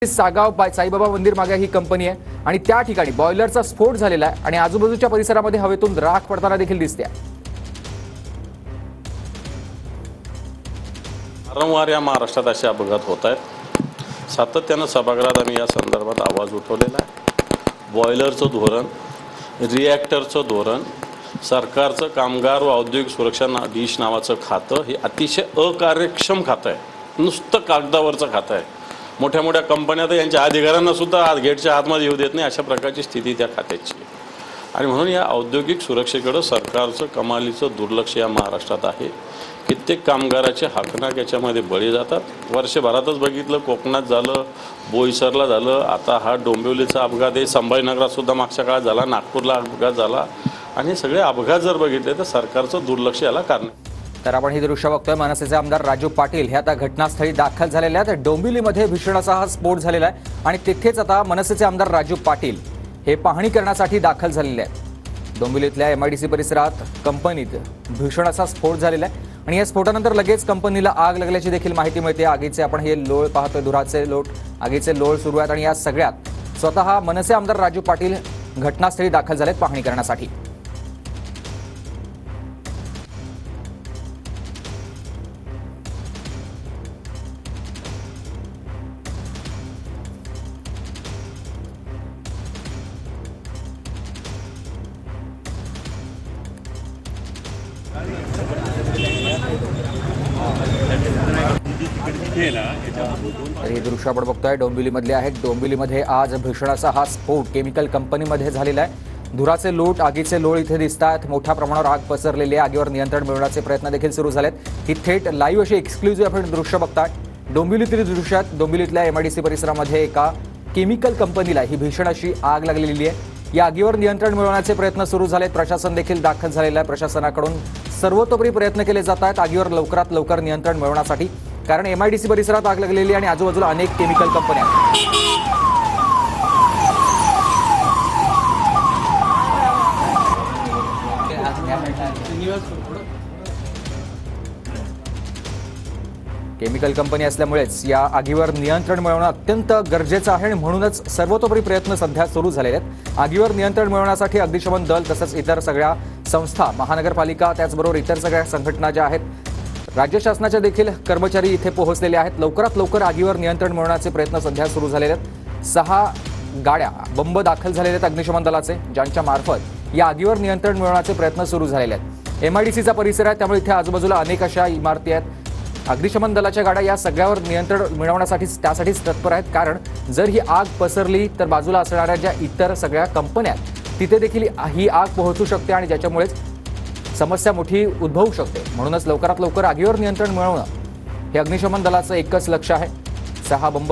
सागाव साईबाबा मंदिर मागे ही कंपनी आहे आणि त्या ठिकाणी बॉयलरचा स्फोट झालेला आहे आणि आजूबाजूच्या परिसरामध्ये हवेतून राख पडताना देखील दिसते। वारंवार या महाराष्ट्रात असे अपघात होत आहेत। सातत्याने सभागृहात आम्ही या संदर्भात आवाज उठवलेला आहे। बॉयलरचं धोरण, रिएक्टरचं धोरण, सरकारचं कामगार व औद्योगिक सुरक्षा डिश नावाचं खातं हे अतिशय अकार्यक्षम खातं आहे। नुसतं कागदावरचं खातं आहे। मोठ्या मोठ्या कंपन्या तर यांच्या अधिकाऱ्यांना सुद्धा गेटच्या आतमध्ये येऊ देत नाही, अशा प्रकारची स्थिती त्या खात्याची आहे। आणि म्हणून या औद्योगिक सुरक्षेकडे सरकारचं कमालीचं दुर्लक्ष या महाराष्ट्रात आहे। कित्येक कामगाराचे हाकनाक याच्यामध्ये बळी जातात। वर्षभरातच बघितलं, कोकणात झालं, बोईसरला झालं, आता हा डोंबिवलीचा अपघात आहे, संभाजीनगरात सुद्धा मागच्या काळात झाला, नागपूरला अपघात झाला। आणि सगळे अपघात जर बघितले तर सरकारचं दुर्लक्ष याला कारण आहे। तर आपण ही दृश्य बघतोय। मनसेचे आमदार राजू पाटील हे आता घटनास्थळी दाखल झालेले आहेत। डोंबिवलीमध्ये भीषण असा हा स्फोट झालेला आहे आणि तिथेच आता मनसेचे आमदार राजू पाटील हे पाहणी करण्यासाठी दाखल झालेले आहेत। डोंबिवलीतल्या एमआयडीसी परिसरात कंपनीत भीषण असा स्फोट झालेला आहे आणि या स्फोटानंतर लगेच कंपनीला आग लागल्याची देखील माहिती मिळते। आगीचे आपण हे लोळ पाहतोय, धुराचे लोट, आगीचे लोळ सुरू आहेत आणि या सगळ्यात स्वतः मनसे आमदार राजू पाटील घटनास्थळी दाखल झालेत पाहणी करण्यासाठी। हे दृश्य आपण बघतोय डोंबिवलीमधले आहेत। डोंबिवलीमध्ये आज भीषण असा हा स्फोट केमिकल कंपनीमध्ये झालेला आहे। धुराचे लोट, आगीचे लोळ इथे दिसतात। मोठ्या प्रमाणावर आग पसरलेली आहे। आगीवर नियंत्रण मिळवण्याचे प्रयत्न देखील सुरू झालेत। ही थेट लाईव्ह अशी एक्सक्लुझिव्ह आपण दृश्य बघताय। डोंबिवलीतील दृश्यात डोंबिवलीतल्या एमआयडीसी परिसरामध्ये एका केमिकल कंपनीला ही भीषण अशी आग लागलेली आहे। या आगीवर नियंत्रण मिळवण्याचे प्रयत्न सुरू झालेत। प्रशासन देखील दाखल झालेलं आहे। प्रशासनाकडून सर्वतोपरी प्रयत्न केले जात आहेत आगीवर लवकरात लवकर नियंत्रण मिळवण्यासाठी, कारण एमआयडीसी परिसरात आग लागलेली आणि आजूबाजूला अनेक केमिकल कंपन्या आहेत। केमिकल कंपनी असल्यामुळेच या आगीवर नियंत्रण मिळवणं अत्यंत गरजेचं आहे आणि म्हणूनच सर्वतोपरी प्रयत्न सध्या सुरू झालेले आहेत। आगीवर नियंत्रण मिळवण्यासाठी अग्निशमन दल तसंच इतर सगळ्या संस्था, महानगरपालिका, त्याचबरोबर इतर सगळ्या संघटना ज्या आहेत, राज्य शासनाचे देखील कर्मचारी इथे पोहोचलेले आहेत। लवकरात लवकर आगीवर नियंत्रण मिळवण्याचे प्रयत्न सध्या सुरू झालेले आहेत। 6 गाड्या, बंब दाखल झालेले आहेत अग्निशमन दलाचे, ज्यांच्या मार्फत या आगीवर नियंत्रण मिळवण्याचे प्रयत्न सुरू झालेले आहेत। एमआयडीसीचा परिसर आहे, त्यामुळे इथे आजूबाजूला अनेक अशा इमारती आहेत। अग्निशमन दलाच्या गाड्या या सगळ्यावर नियंत्रण मिळवण्यासाठी त्यासाठीच तत्पर आहेत, कारण जर ही आग पसरली तर बाजूला असणाऱ्या ज्या इतर सगळ्या कंपन्या तिथे देखील ही आग पोहोचू शकते आणि ज्याच्यामुळेच समस्या मोठी उद्भवू शकते। म्हणूनच लवकरात लवकर आगीवर नियंत्रण मिळवणं हे अग्निशमन दलाचं एकच लक्ष्य आहे। 6 बंब